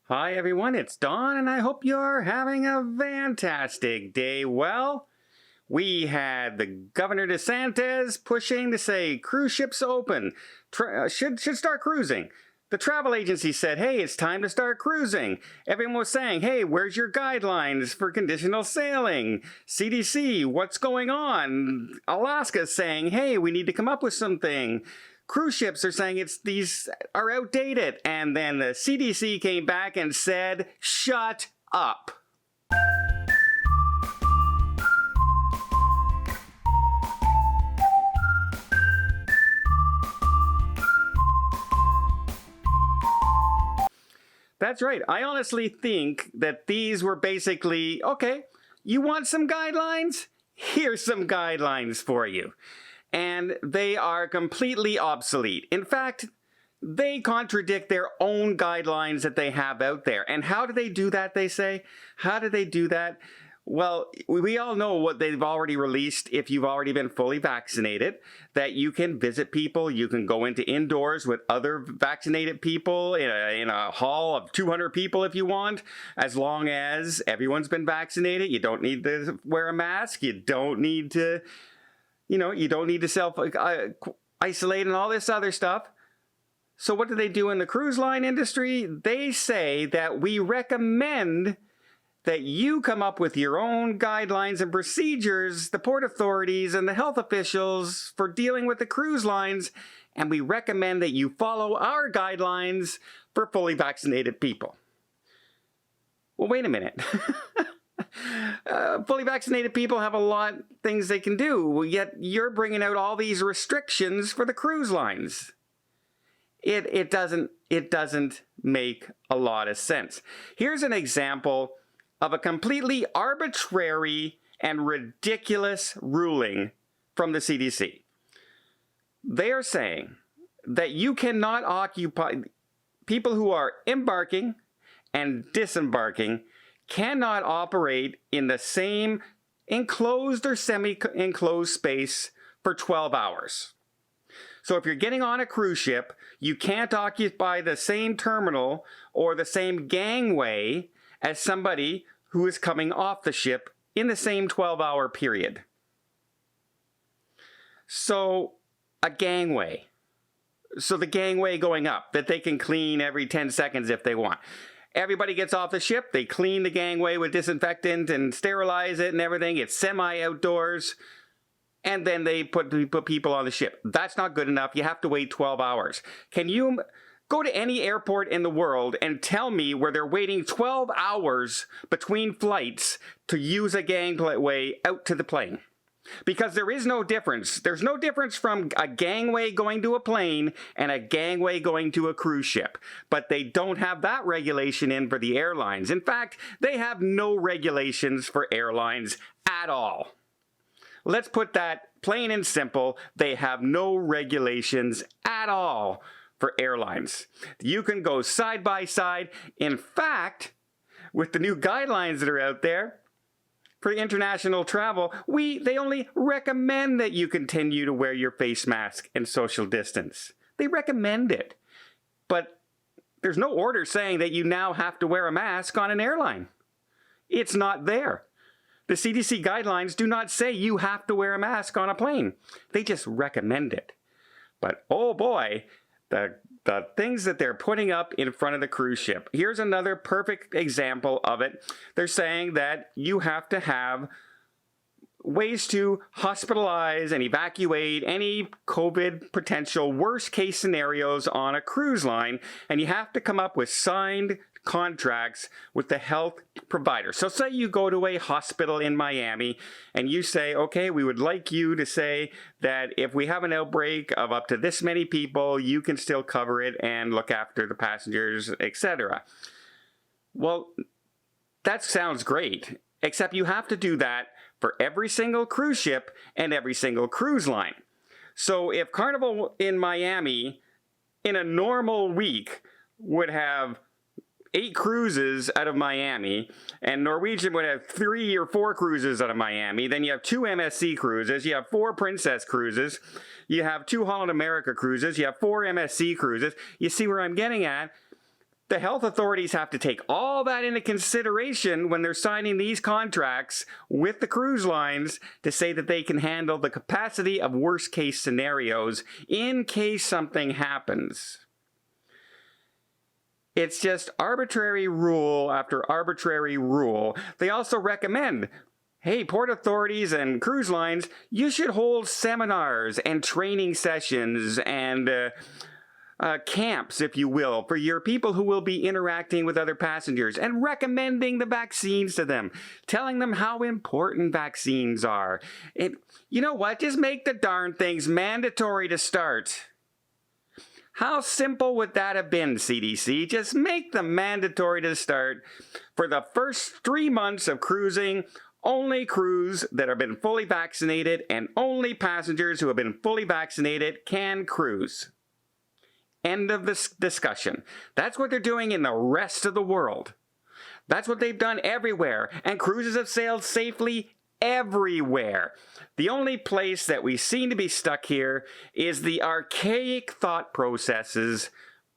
Hi everyone, it's Don and I hope you're having a fantastic day. Well, we had the Governor DeSantis pushing to say cruise ships open, should start cruising. The travel agency said, hey, it's time to start cruising. Everyone was saying, hey, where's your guidelines for conditional sailing? CDC, what's going on? Alaska's saying, hey, we need to come up with something. Cruise ships are saying these are outdated. And then the CDC came back and said, shut up. That's right. I honestly think that these were basically, okay, you want some guidelines? Here's some guidelines for you. And they are completely obsolete. In fact, they contradict their own guidelines that they have out there. And how do they do that, they say? How do they do that? Well, we all know what they've already released if you've already been fully vaccinated, that you can visit people, you can go into indoors with other vaccinated people in a hall of 200 people if you want, as long as everyone's been vaccinated. You don't need to wear a mask, you don't need to self-isolate and all this other stuff. So what do they do in the cruise line industry? They say that we recommend that you come up with your own guidelines and procedures, the port authorities and the health officials for dealing with the cruise lines, and we recommend that you follow our guidelines for fully vaccinated people. Well, wait a minute. Fully vaccinated people have a lot of things they can do, yet you're bringing out all these restrictions for the cruise lines. It doesn't make a lot of sense. Here's an example of a completely arbitrary and ridiculous ruling from the CDC. They are saying that you cannot occupy, people who are embarking and disembarking cannot operate in the same enclosed or semi-enclosed space for 12 hours. So if you're getting on a cruise ship, you can't occupy the same terminal or the same gangway as somebody who is coming off the ship in the same 12-hour period. So a gangway. So the gangway going up that they can clean every 10 seconds if they want. Everybody gets off the ship, they clean the gangway with disinfectant and sterilize it and everything. It's semi-outdoors. And then they put people on the ship. That's not good enough. You have to wait 12 hours. Can you go to any airport in the world and tell me where they're waiting 12 hours between flights to use a gangway out to the plane? Because there is no difference. There's no difference from a gangway going to a plane and a gangway going to a cruise ship. But they don't have that regulation in for the airlines. In fact, they have no regulations for airlines at all. Let's put that plain and simple. They have no regulations at all for airlines. You can go side by side. In fact, with the new guidelines that are out there for international travel, they only recommend that you continue to wear your face mask and social distance. They recommend it. But there's no order saying that you now have to wear a mask on an airline. It's not there. The CDC guidelines do not say you have to wear a mask on a plane. They just recommend it. But oh boy, the things that they're putting up in front of the cruise ship. Here's another perfect example of it. They're saying that you have to have ways to hospitalize and evacuate any COVID potential worst case scenarios on a cruise line, and you have to come up with signed contracts with the health provider. So say you go to a hospital in Miami and you say, okay, we would like you to say that if we have an outbreak of up to this many people, you can still cover it and look after the passengers, etc. Well, that sounds great, except you have to do that for every single cruise ship and every single cruise line. So if Carnival in Miami in a normal week would have 8 cruises out of Miami, and Norwegian would have 3 or 4 cruises out of Miami. Then you have 2 MSC cruises, you have 4 Princess cruises, you have 2 Holland America cruises, you have 4 MSC cruises. You see where I'm getting at? The health authorities have to take all that into consideration when they're signing these contracts with the cruise lines to say that they can handle the capacity of worst case scenarios in case something happens. It's just arbitrary rule after arbitrary rule. They also recommend, hey, port authorities and cruise lines, you should hold seminars and training sessions and camps, if you will, for your people who will be interacting with other passengers and recommending the vaccines to them, telling them how important vaccines are. You know what? Just make the darn things mandatory to start. How simple would that have been, CDC? Just make them mandatory to start. For the first 3 months of cruising, only crews that have been fully vaccinated and only passengers who have been fully vaccinated can cruise. End of this discussion. That's what they're doing in the rest of the world. That's what they've done everywhere, and cruises have sailed safely everywhere. The only place that we seem to be stuck here is the archaic thought processes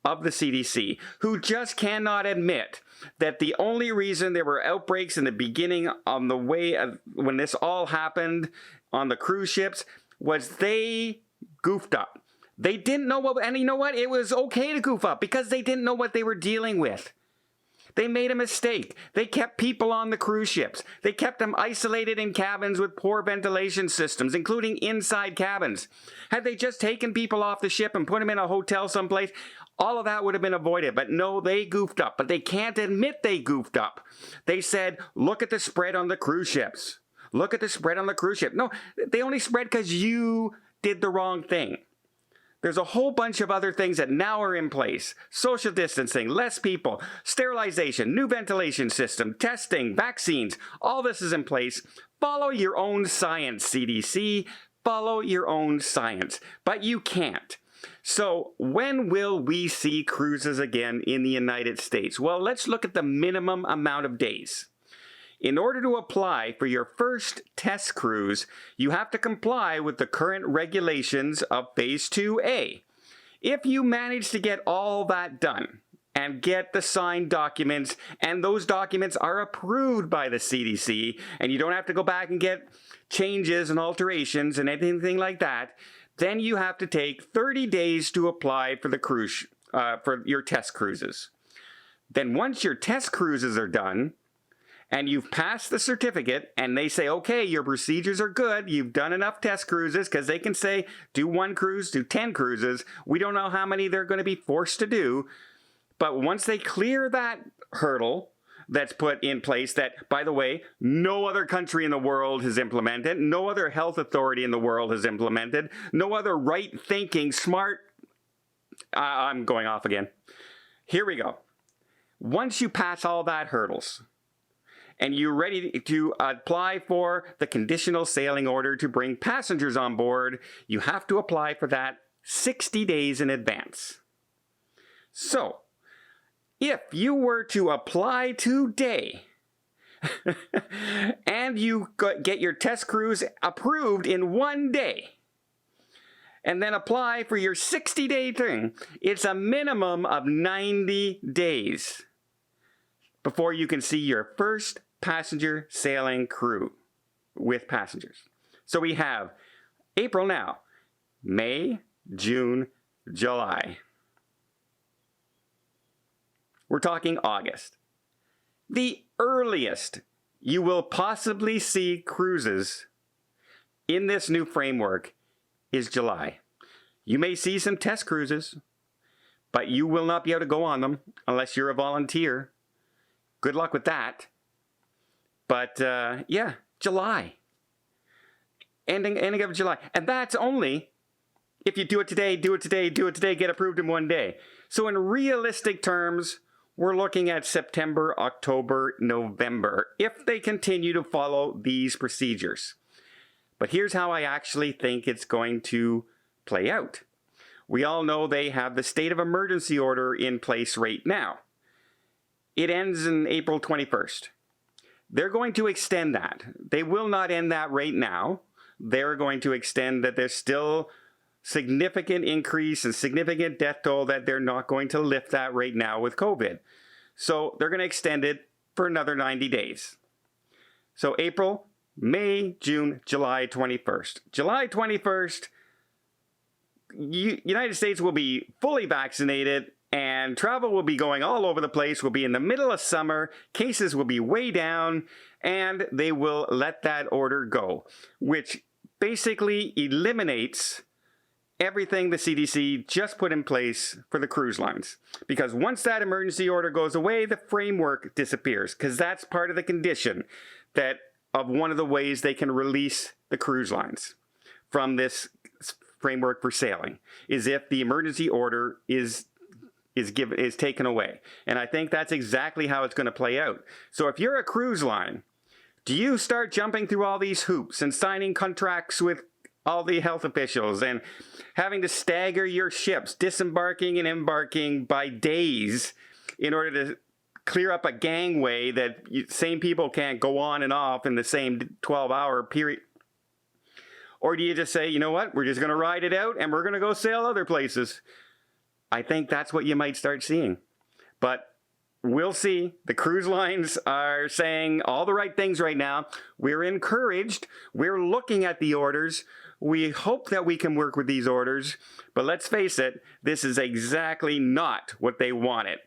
of the CDC, who just cannot admit that the only reason there were outbreaks in the beginning on the way of when this all happened on the cruise ships was they goofed up. They didn't know what, and you know what? It was okay to goof up because they didn't know what they were dealing with. They made a mistake. They kept people on the cruise ships. They kept them isolated in cabins with poor ventilation systems, including inside cabins. Had they just taken people off the ship and put them in a hotel someplace, all of that would have been avoided. But no, they goofed up. But they can't admit they goofed up. They said, look at the spread on the cruise ships. Look at the spread on the cruise ship. No, they only spread because you did the wrong thing. There's a whole bunch of other things that now are in place. Social distancing, less people, sterilization, new ventilation system, testing, vaccines. All this is in place. Follow your own science, CDC. Follow your own science. But you can't. So when will we see cruises again in the United States? Well, let's look at the minimum amount of days. In order to apply for your first test cruise, you have to comply with the current regulations of Phase 2A. If you manage to get all that done and get the signed documents, and those documents are approved by the CDC, and you don't have to go back and get changes and alterations and anything like that, then you have to take 30 days to apply for the cruise, for your test cruises. Then once your test cruises are done, and you've passed the certificate, and they say, okay, your procedures are good, you've done enough test cruises, because they can say, do 1 cruise, do 10 cruises. We don't know how many they're going to be forced to do. But once they clear that hurdle that's put in place that, by the way, no other country in the world has implemented, no other health authority in the world has implemented, no other right-thinking, smart... I'm going off again. Here we go. Once you pass all that hurdles, and you're ready to apply for the conditional sailing order to bring passengers on board, you have to apply for that 60 days in advance. So, if you were to apply today, and you get your test cruise approved in 1 day, and then apply for your 60-day thing, it's a minimum of 90 days before you can see your first passenger sailing crew with passengers. So we have April now, May, June, July. We're talking August. The earliest you will possibly see cruises in this new framework is July. You may see some test cruises, but you will not be able to go on them unless you're a volunteer. Good luck with that. But, yeah, July. Ending of July. And that's only if you do it today, get approved in 1 day. So in realistic terms, we're looking at September, October, November, if they continue to follow these procedures. But here's how I actually think it's going to play out. We all know they have the state of emergency order in place right now. It ends in April 21st. They're going to extend that. They will not end that right now. They're going to extend that there's still significant increase and significant death toll that they're not going to lift that right now with COVID. So they're going to extend it for another 90 days. So April, May, June, July 21st. July 21st, United States will be fully vaccinated and travel will be going all over the place. We'll be in the middle of summer. Cases will be way down and they will let that order go, which basically eliminates everything the CDC just put in place for the cruise lines. Because once that emergency order goes away, the framework disappears, because that's part of the condition that of one of the ways they can release the cruise lines from this framework for sailing is if the emergency order is taken away. And I think that's exactly how it's going to play out. So if you're a cruise line, do you start jumping through all these hoops and signing contracts with all the health officials and having to stagger your ships, disembarking and embarking by days in order to clear up a gangway that same people can't go on and off in the same 12-hour period? Or do you just say, you know what, we're just going to ride it out and we're going to go sail other places? I think that's what you might start seeing. But we'll see. The cruise lines are saying all the right things right now. We're encouraged. We're looking at the orders. We hope that we can work with these orders. But let's face it, this is exactly not what they wanted.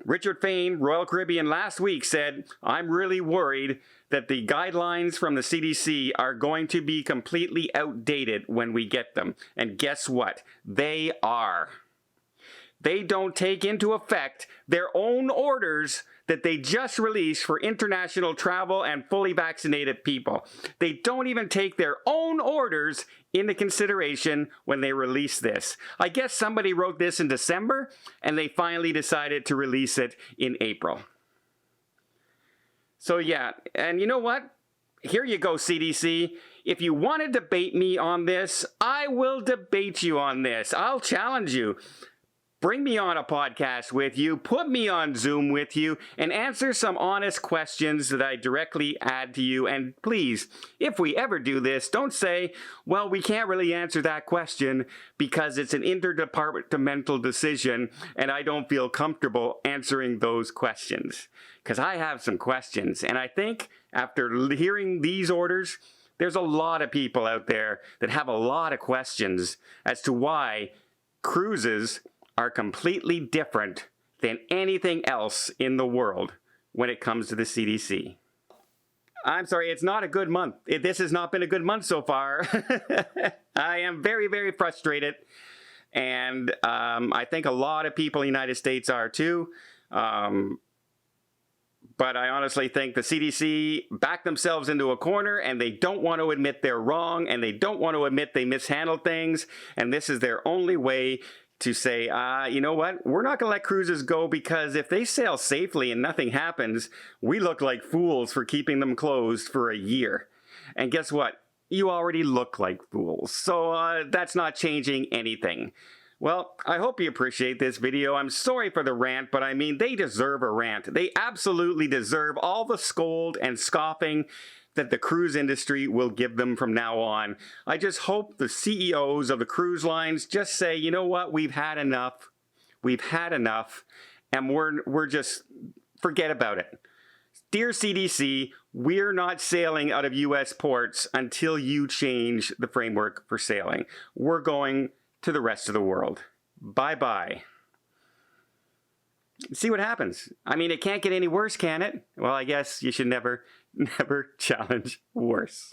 Richard Fain, Royal Caribbean, last week said, I'm really worried that the guidelines from the CDC are going to be completely outdated when we get them. And guess what? They are. They don't take into effect their own orders that they just released for international travel and fully vaccinated people. They don't even take their own orders into consideration when they release this. I guess somebody wrote this in December and they finally decided to release it in April. So yeah, and you know what? Here you go, CDC. If you want to debate me on this, I will debate you on this. I'll challenge you. Bring me on a podcast with you, put me on Zoom with you, and answer some honest questions that I directly add to you. And please, if we ever do this, don't say, well, we can't really answer that question because it's an interdepartmental decision and I don't feel comfortable answering those questions. Because I have some questions. And I think after hearing these orders, there's a lot of people out there that have a lot of questions as to why cruises are completely different than anything else in the world when it comes to the CDC. I'm sorry, it's not a good month. This has not been a good month so far. I am very, very frustrated. And I think a lot of people in the United States are too. But I honestly think the CDC backed themselves into a corner and they don't want to admit they're wrong and they don't want to admit they mishandled things. And this is their only way to say, you know what, we're not going to let cruises go because if they sail safely and nothing happens, we look like fools for keeping them closed for a year. And guess what? You already look like fools. So that's not changing anything. Well, I hope you appreciate this video. I'm sorry for the rant, but I mean, they deserve a rant. They absolutely deserve all the scold and scoffing that the cruise industry will give them from now on. I just hope the CEOs of the cruise lines just say, you know what, we've had enough. We've had enough, and we're just, forget about it. Dear CDC, we're not sailing out of US ports until you change the framework for sailing. We're going to the rest of the world. Bye-bye. See what happens. I mean, it can't get any worse, can it? Well, I guess you should never challenge worse.